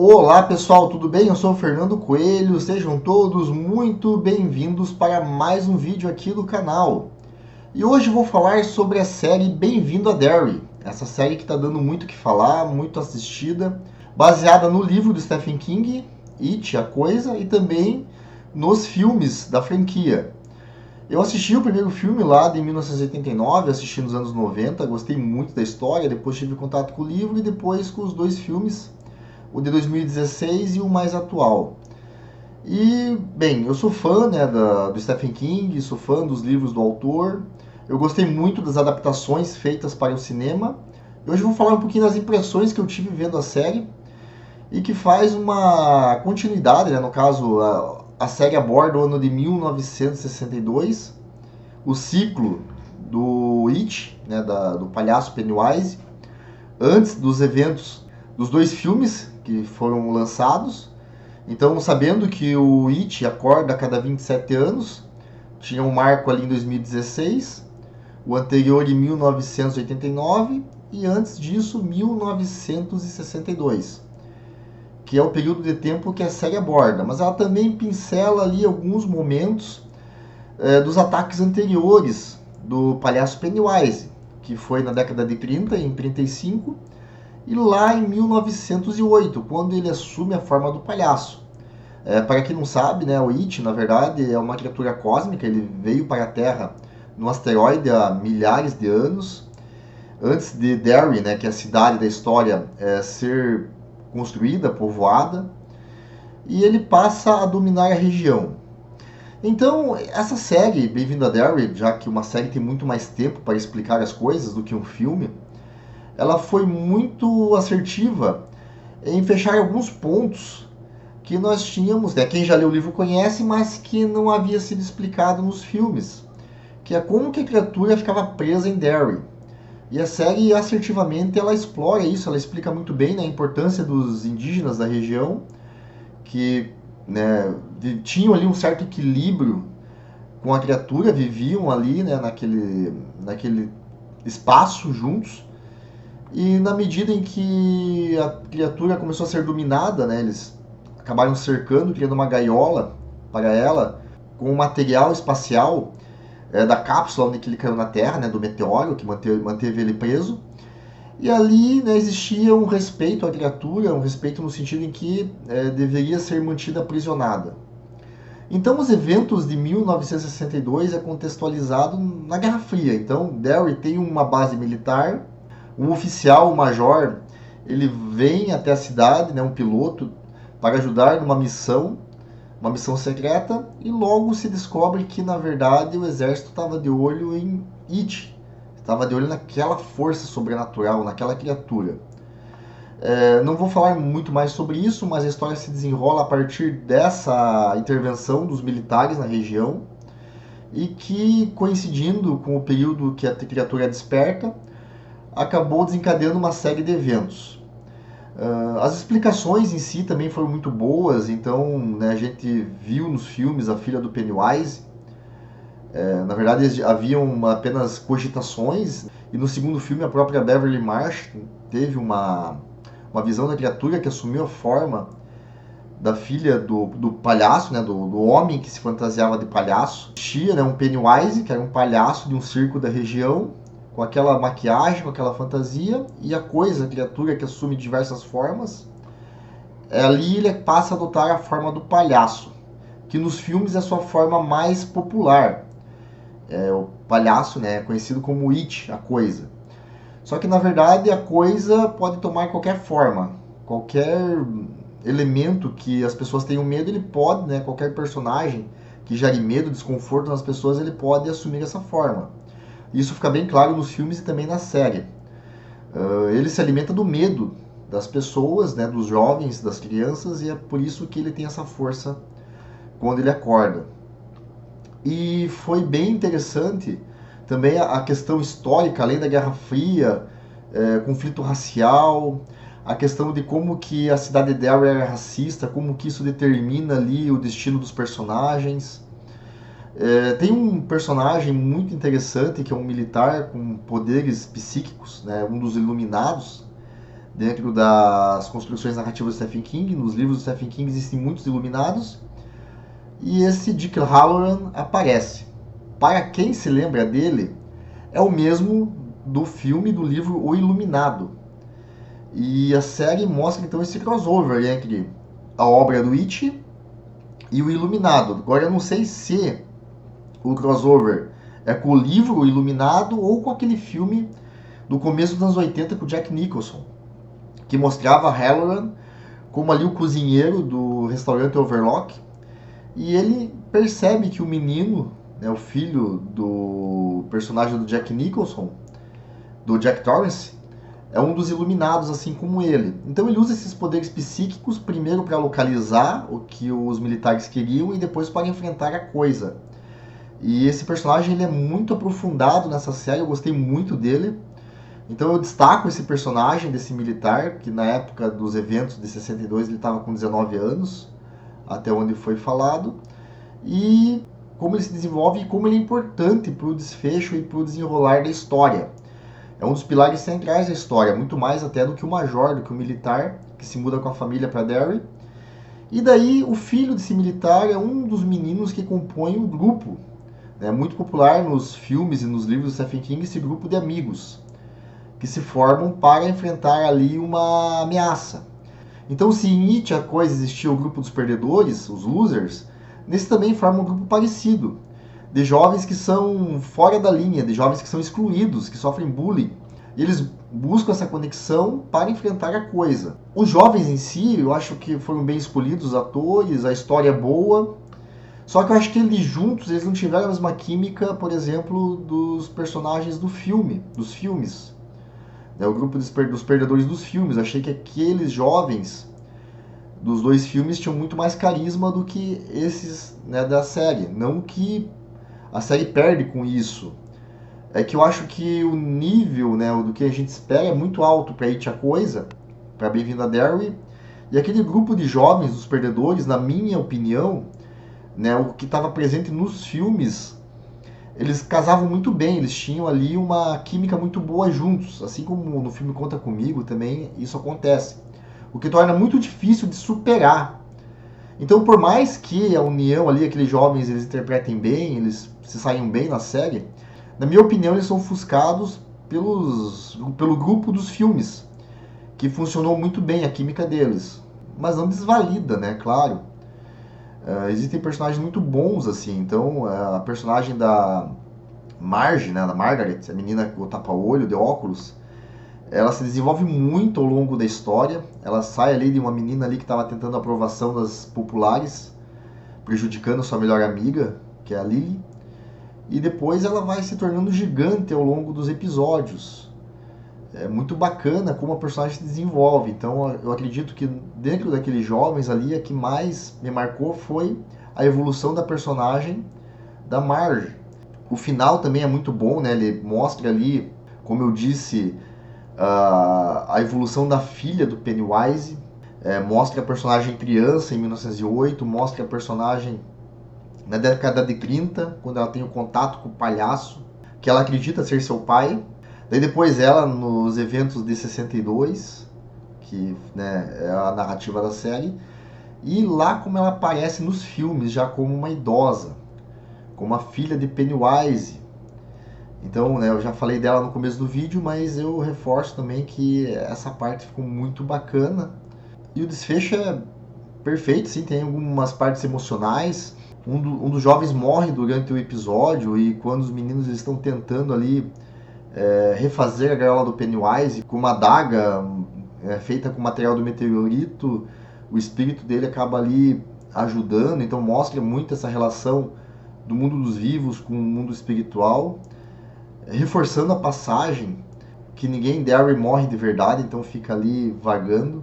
Olá pessoal, tudo bem? Eu sou o Fernando Coelho, sejam todos muito bem-vindos para mais um vídeo aqui do canal. E hoje vou falar sobre a série Bem-vindo a Derry, essa série que está dando muito o que falar, muito assistida, baseada no livro do Stephen King, It, A Coisa, e também nos filmes da franquia. Eu assisti o primeiro filme lá de 1989, assisti nos anos 90, gostei muito da história, depois tive contato com o livro e depois com os dois filmes, o de 2016 e o mais atual. E, bem, eu sou fã do Stephen King, sou fã dos livros do autor, eu gostei muito das adaptações feitas para o cinema. E hoje eu vou falar um pouquinho das impressões que eu tive vendo a série e que faz uma continuidade, no caso, a série aborda o ano de 1962, o ciclo do It, do palhaço Pennywise, antes dos eventos dos dois filmes que foram lançados. Então, sabendo que o It acorda a cada 27 anos, tinha um marco ali em 2016, o anterior em 1989 e antes disso 1962, que é o período de tempo que a série aborda. Mas ela também pincela ali alguns momentos dos ataques anteriores do palhaço Pennywise, que foi na década de 30, em 35, e lá em 1908, quando ele assume a forma do palhaço. Para quem não sabe, o It, na verdade, é uma criatura cósmica. Ele veio para a Terra num asteroide há milhares de anos, antes de Derry, que é a cidade da história, ser construída, povoada, e ele passa a dominar a região. Então, essa série, Bem-vindo a Derry, já que uma série tem muito mais tempo para explicar as coisas do que um filme, ela foi muito assertiva em fechar alguns pontos que nós tínhamos, quem já leu o livro conhece, mas que não havia sido explicado nos filmes, que é como que a criatura ficava presa em Derry. E a série, assertivamente, ela explora isso, ela explica muito bem a importância dos indígenas da região, que tinham ali um certo equilíbrio com a criatura, viviam ali naquele espaço juntos. E na medida em que a criatura começou a ser dominada, eles acabaram cercando, criando uma gaiola para ela, com o material espacial da cápsula onde ele caiu na Terra, do meteoro, que manteve ele preso. E ali existia um respeito à criatura, um respeito no sentido em que deveria ser mantida aprisionada. Então, os eventos de 1962 é contextualizado na Guerra Fria. Então, Derry tem uma base militar, um oficial, um major, ele vem até a cidade, um piloto, para ajudar numa missão secreta, e logo se descobre que, na verdade, o exército estava de olho em It, estava de olho naquela força sobrenatural, naquela criatura. Não vou falar muito mais sobre isso, mas a história se desenrola a partir dessa intervenção dos militares na região, e que, coincidindo com o período que a criatura é desperta, acabou desencadeando uma série de eventos. As explicações em si também foram muito boas. Então, a gente viu nos filmes a filha do Pennywise. Na verdade, haviam apenas cogitações, e no segundo filme a própria Beverly Marsh teve uma visão da criatura que assumiu a forma da filha do palhaço, do homem que se fantasiava de palhaço. Tinha um Pennywise, que era um palhaço de um circo da região, com aquela maquiagem, com aquela fantasia, e a coisa, a criatura que assume diversas formas. Ali ele passa a adotar a forma do palhaço, que nos filmes é a sua forma mais popular. O palhaço é conhecido como It, a coisa. Só que na verdade a coisa pode tomar qualquer forma, qualquer elemento que as pessoas tenham medo, ele pode, qualquer personagem que gere medo, desconforto nas pessoas, ele pode assumir essa forma. Isso fica bem claro nos filmes e também na série. Ele se alimenta do medo das pessoas, dos jovens, das crianças, e é por isso que ele tem essa força quando ele acorda. E foi bem interessante também a questão histórica, além da Guerra Fria, conflito racial, a questão de como que a cidade de Derry era racista, como que isso determina ali o destino dos personagens. Tem um personagem muito interessante que é um militar com poderes psíquicos, um dos iluminados dentro das construções narrativas do Stephen King. Nos livros do Stephen King existem muitos iluminados, e esse Dick Hallorann aparece. Para quem se lembra dele, é o mesmo do filme do livro O Iluminado. E a série mostra então esse crossover entre a obra do It e o Iluminado. Agora eu não sei se o crossover é com o livro O Iluminado ou com aquele filme do começo dos anos 80 com o Jack Nicholson, que mostrava Hallorann como ali o cozinheiro do restaurante Overlook, e ele percebe que o menino, né, o filho do personagem do Jack Nicholson, do Jack Torrance, é um dos iluminados, assim como ele. Então ele usa esses poderes psíquicos primeiro para localizar o que os militares queriam e depois para enfrentar a coisa. E esse personagem ele é muito aprofundado nessa série, eu gostei muito dele. Então eu destaco esse personagem desse militar, que na época dos eventos de 62 ele estava com 19 anos, até onde foi falado, e como ele se desenvolve e como ele é importante para o desfecho e para o desenrolar da história. É um dos pilares centrais da história, muito mais até do que o major, do que o militar, que se muda com a família para Derry. E daí o filho desse militar é um dos meninos que compõe o grupo. É muito popular nos filmes e nos livros do Stephen King esse grupo de amigos, que se formam para enfrentar ali uma ameaça. Então, se em It a coisa existia o grupo dos perdedores, os losers, nesse também forma um grupo parecido, de jovens que são fora da linha, de jovens que são excluídos, que sofrem bullying. E eles buscam essa conexão para enfrentar a coisa. Os jovens em si, eu acho que foram bem escolhidos os atores, a história é boa, só que eu acho que eles juntos eles não tiveram a mesma química, por exemplo, dos personagens do filme, dos filmes. O grupo dos perdedores dos filmes. Eu achei que aqueles jovens dos dois filmes tinham muito mais carisma do que esses, né, da série. Não que a série perde com isso. É que eu acho que o nível, né, do que a gente espera é muito alto para It a Coisa, para Bem-vindo a Derry. E aquele grupo de jovens, dos perdedores, na minha opinião, né, o que estava presente nos filmes, eles casavam muito bem, eles tinham ali uma química muito boa juntos, assim como no filme Conta Comigo também isso acontece, o que torna muito difícil de superar. Então, por mais que a união ali, aqueles jovens, eles interpretem bem, eles se saiam bem na série, na minha opinião eles são ofuscados pelo grupo dos filmes, que funcionou muito bem a química deles, mas não desvalida, né, claro. Existem personagens muito bons, assim. Então, a personagem da Marge, né, da Margaret, a menina com o tapa-olho, de óculos, ela se desenvolve muito ao longo da história. Ela sai ali de uma menina ali que estava tentando a aprovação das populares, prejudicando sua melhor amiga, que é a Lily. E depois ela vai se tornando gigante ao longo dos episódios. É muito bacana como a personagem se desenvolve. Então eu acredito que dentro daqueles jovens ali, a que mais me marcou foi a evolução da personagem da Marge. O final também é muito bom, né? Ele mostra ali, como eu disse, a evolução da filha do Pennywise. Mostra a personagem criança em 1908, mostra a personagem na década de 30, quando ela tem o contato com o palhaço, que ela acredita ser seu pai. Daí depois ela, nos eventos de 62, que, né, é a narrativa da série, e lá como ela aparece nos filmes, já como uma idosa, como a filha de Pennywise. Então, né, eu já falei dela no começo do vídeo, mas eu reforço também que essa parte ficou muito bacana. E o desfecho é perfeito, sim, tem algumas partes emocionais. Um dos jovens morre durante o episódio, e quando os meninos estão tentando ali refazer a gaiola do Pennywise com uma adaga feita com material do meteorito, o espírito dele acaba ali ajudando. Então mostra muito essa relação do mundo dos vivos com o mundo espiritual, reforçando a passagem que ninguém em Derry morre de verdade, então fica ali vagando.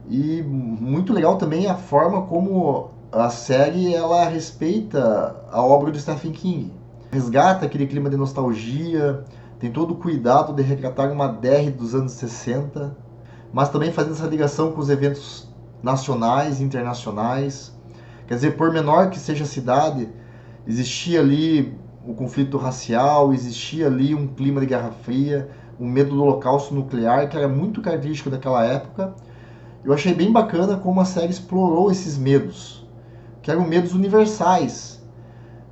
E muito legal também a forma como a série ela respeita a obra do Stephen King, resgata aquele clima de nostalgia, tem todo o cuidado de retratar uma Derry dos anos 60, mas também fazendo essa ligação com os eventos nacionais e internacionais. Quer dizer, por menor que seja a cidade, existia ali o conflito racial, existia ali um clima de Guerra Fria, o medo do holocausto nuclear, que era muito característico daquela época. Eu achei bem bacana como a série explorou esses medos, que eram medos universais.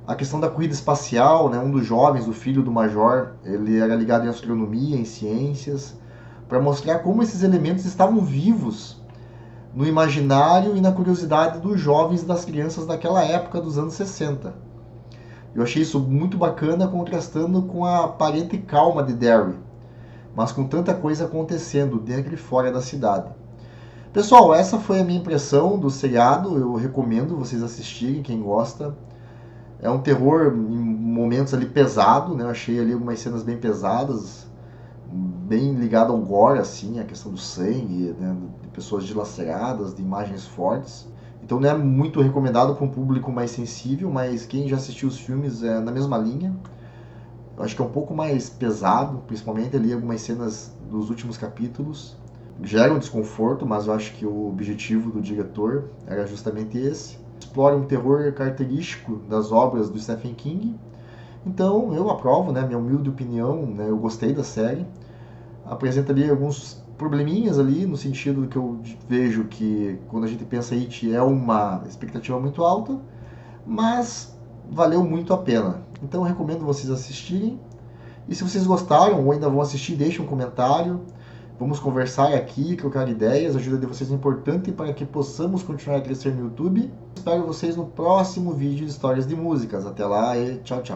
A questão da corrida espacial, né? Um dos jovens, o filho do major, ele era ligado em astronomia, em ciências, para mostrar como esses elementos estavam vivos no imaginário e na curiosidade dos jovens e das crianças daquela época dos anos 60. Eu achei isso muito bacana, contrastando com a aparente calma de Derry, mas com tanta coisa acontecendo dentro e fora da cidade. Pessoal, essa foi a minha impressão do seriado. Eu recomendo vocês assistirem, quem gosta. É um terror em momentos ali pesado, né? Eu achei ali algumas cenas bem pesadas, bem ligado ao gore, assim, a questão do sangue, né? De pessoas dilaceradas, de imagens fortes. Então não é muito recomendado para um público mais sensível, mas quem já assistiu os filmes é na mesma linha. Eu acho que é um pouco mais pesado, principalmente ali algumas cenas dos últimos capítulos. Gera um desconforto, mas eu acho que o objetivo do diretor era justamente esse. Explora um terror característico das obras do Stephen King. Então eu aprovo, né, minha humilde opinião, né, eu gostei da série. Apresenta ali alguns probleminhas ali, no sentido que eu vejo que quando a gente pensa It é uma expectativa muito alta, mas valeu muito a pena. Então eu recomendo vocês assistirem. E se vocês gostaram ou ainda vão assistir, deixem um comentário. Vamos conversar aqui, trocar ideias. A ajuda de vocês é importante para que possamos continuar a crescer no YouTube. Espero vocês no próximo vídeo de histórias de músicas. Até lá e tchau, tchau.